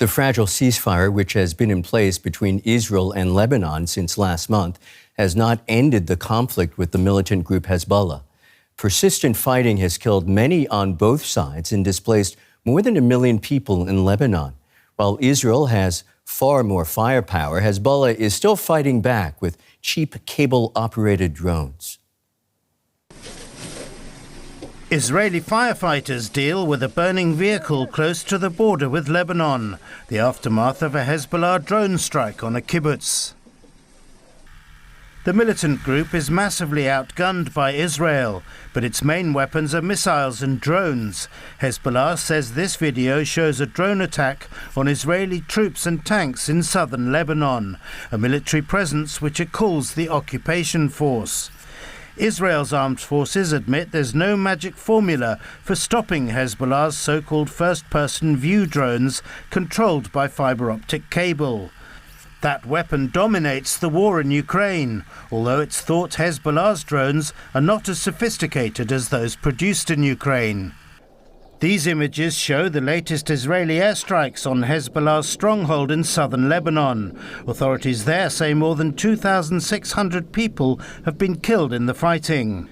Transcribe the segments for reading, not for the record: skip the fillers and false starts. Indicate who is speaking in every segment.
Speaker 1: The fragile ceasefire, which has been in place between Israel and Lebanon since last month, has not ended the conflict with the militant group Hezbollah. Persistent fighting has killed many on both sides and displaced more than 1 million people in Lebanon. While Israel has far more firepower, Hezbollah is still fighting back with cheap cable-operated drones.
Speaker 2: Israeli firefighters deal with a burning vehicle close to the border with Lebanon, the aftermath of a Hezbollah drone strike on a kibbutz. The militant group is massively outgunned by Israel, but its main weapons are missiles and drones. Hezbollah says this video shows a drone attack on Israeli troops and tanks in southern Lebanon, a military presence which it calls the occupation force. Israel's armed forces admit there's no magic formula for stopping Hezbollah's so-called first-person view drones controlled by fiber-optic cable. That weapon dominates the war in Ukraine, although it's thought Hezbollah's drones are not as sophisticated as those produced in Ukraine. These images show the latest Israeli airstrikes on Hezbollah's stronghold in southern Lebanon. Authorities there say more than 2,600 people have been killed in the fighting.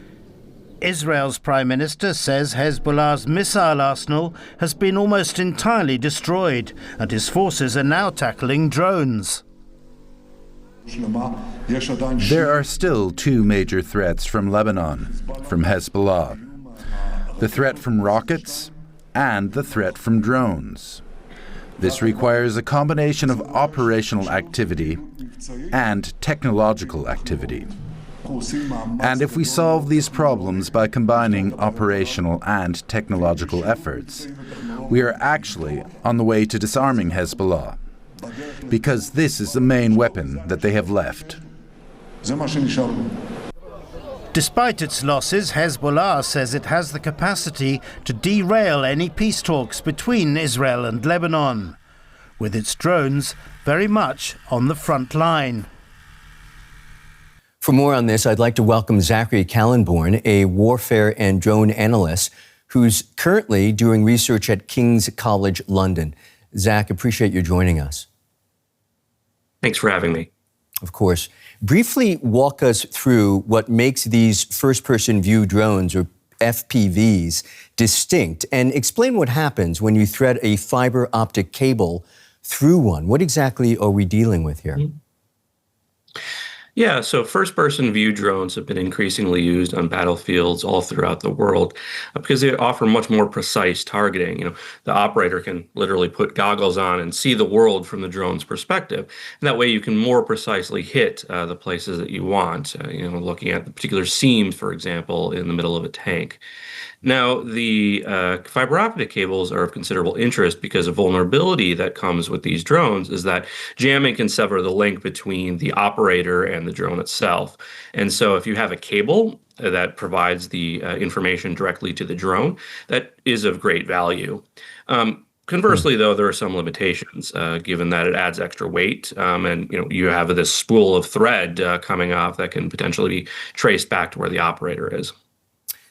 Speaker 2: Israel's Prime Minister says Hezbollah's missile arsenal has been almost entirely destroyed, and his forces are now tackling drones.
Speaker 3: There are still two major threats from Lebanon, from Hezbollah. The threat from rockets and the threat from drones. This requires a combination of operational activity and technological activity. And if we solve these problems by combining operational and technological efforts, we are actually on the way to disarming Hezbollah, because this is the main weapon that they have left.
Speaker 2: Despite its losses, Hezbollah says it has the capacity to derail any peace talks between Israel and Lebanon, with its drones very much on the front line.
Speaker 1: For more on this, I'd like to welcome Zachary Kallenborn, a warfare and drone analyst who's currently doing research at King's College London. Zach, appreciate you joining us.
Speaker 4: Thanks for having me.
Speaker 1: Of course. Briefly walk us through what makes these first-person view drones, or FPVs, distinct, and explain what happens when you thread a fiber optic cable through one. What exactly are we dealing with here?
Speaker 4: Yeah, so first-person view drones have been increasingly used on battlefields all throughout the world because they offer much more precise targeting. The operator can literally put goggles on and see the world from the drone's perspective. And that way you can more precisely hit the places that you want, looking at the particular seam, for example, in the middle of a tank. Now, the fiber optic cables are of considerable interest because a vulnerability that comes with these drones is that jamming can sever the link between the operator and the drone itself. And so if you have a cable that provides the information directly to the drone, that is of great value. Conversely, though, there are some limitations, given that it adds extra weight, and you have this spool of thread coming off that can potentially be traced back to where the operator is.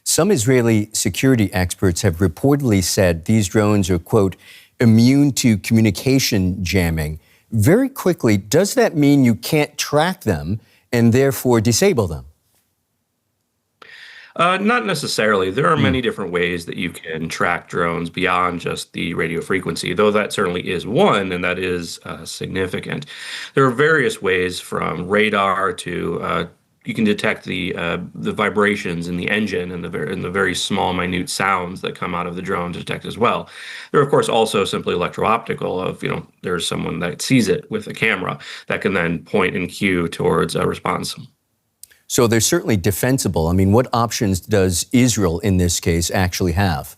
Speaker 1: Some Israeli security experts have reportedly said these drones are, quote, immune to communication jamming. Very quickly, does that mean you can't track them and therefore disable them?
Speaker 4: Not necessarily. There are many different ways that you can track drones beyond just the radio frequency, though that certainly is one, and that is significant. There are various ways, from radar to you can detect the vibrations in the engine and the very small, minute sounds that come out of the drone to detect as well. There are, of course, also simply electro-optical of, there's someone that sees it with a camera that can then point and cue towards a response.
Speaker 1: So they're certainly defensible. I mean, what options does Israel, in this case, actually have?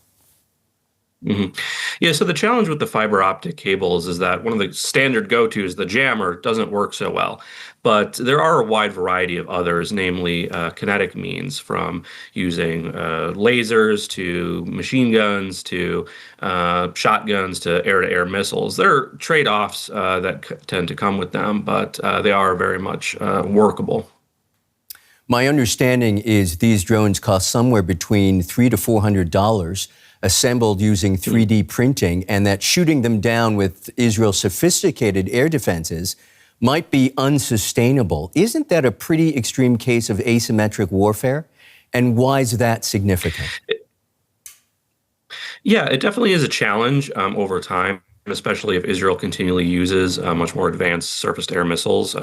Speaker 4: Yeah, so the challenge with the fiber optic cables is that one of the standard go-tos, the jammer, doesn't work so well. But there are a wide variety of others, namely kinetic means, from using lasers to machine guns to shotguns to air-to-air missiles. There are trade-offs that tend to come with them, but they are very much workable.
Speaker 1: My understanding is these drones cost somewhere between $300 to $400. assembled using 3D printing, and that shooting them down with Israel's sophisticated air defenses might be unsustainable. Isn't that a pretty extreme case of asymmetric warfare? And why is that significant?
Speaker 4: Yeah, it definitely is a challenge over time, especially if Israel continually uses much more advanced surface-to-air missiles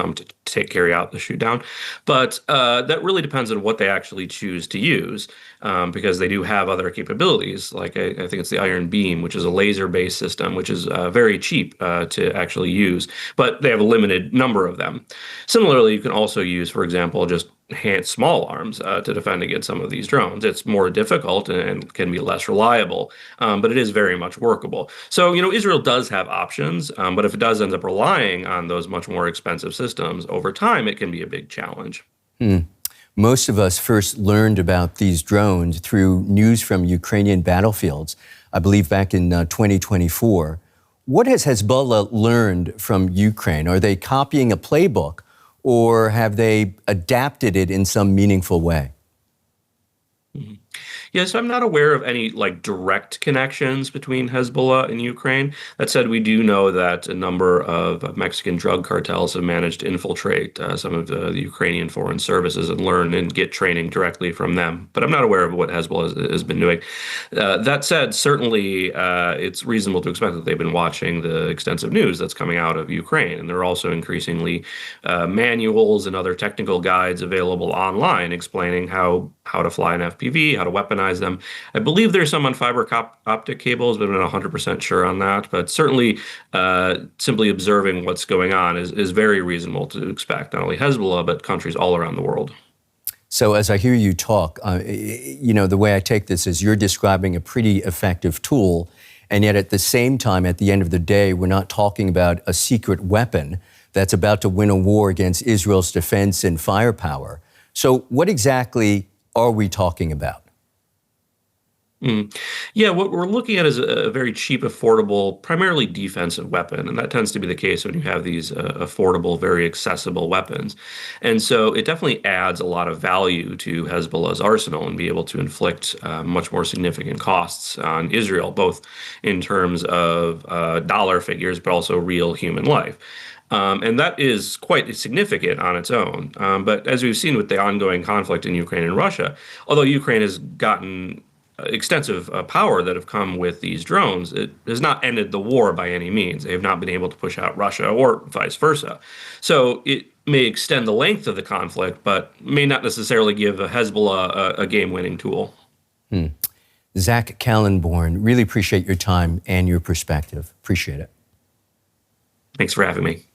Speaker 4: to carry out the shoot down. But that really depends on what they actually choose to use, because they do have other capabilities. Like I think it's the Iron Beam, which is a laser-based system, which is very cheap to actually use, but they have a limited number of them. Similarly, you can also use, for example, just small arms to defend against some of these drones. It's more difficult and can be less reliable, but it is very much workable. So, Israel does have options, but if it does end up relying on those much more expensive systems over time, it can be a big challenge.
Speaker 1: Most of us first learned about these drones through news from Ukrainian battlefields, I believe back in 2024. What has Hezbollah learned from Ukraine? Are they copying a playbook, or have they adapted it in some meaningful way?
Speaker 4: Yeah, so I'm not aware of any direct connections between Hezbollah and Ukraine. That said, we do know that a number of Mexican drug cartels have managed to infiltrate some of the Ukrainian foreign services and learn and get training directly from them. But I'm not aware of what Hezbollah has been doing. That said, certainly it's reasonable to expect that they've been watching the extensive news that's coming out of Ukraine. And there are also increasingly manuals and other technical guides available online explaining how to fly an FPV, how to weaponize them. I believe there's some on fiber optic cables, but I'm not 100% sure on that. But certainly, simply observing what's going on is very reasonable to expect, not only Hezbollah, but countries all around the world.
Speaker 1: So as I hear you talk, the way I take this is you're describing a pretty effective tool, and yet at the same time, at the end of the day, we're not talking about a secret weapon that's about to win a war against Israel's defense and firepower. So what exactly are we talking about?
Speaker 4: Yeah, what we're looking at is a very cheap, affordable, primarily defensive weapon. And that tends to be the case when you have these affordable, very accessible weapons. And so it definitely adds a lot of value to Hezbollah's arsenal and be able to inflict much more significant costs on Israel, both in terms of dollar figures, but also real human life. And that is quite significant on its own. But as we've seen with the ongoing conflict in Ukraine and Russia, although Ukraine has gotten extensive power that have come with these drones, it has not ended the war by any means. They have not been able to push out Russia or vice versa. So it may extend the length of the conflict, but may not necessarily give Hezbollah a game-winning tool.
Speaker 1: Zach Kallenborn, really appreciate your time and your perspective. Appreciate it.
Speaker 4: Thanks for having me.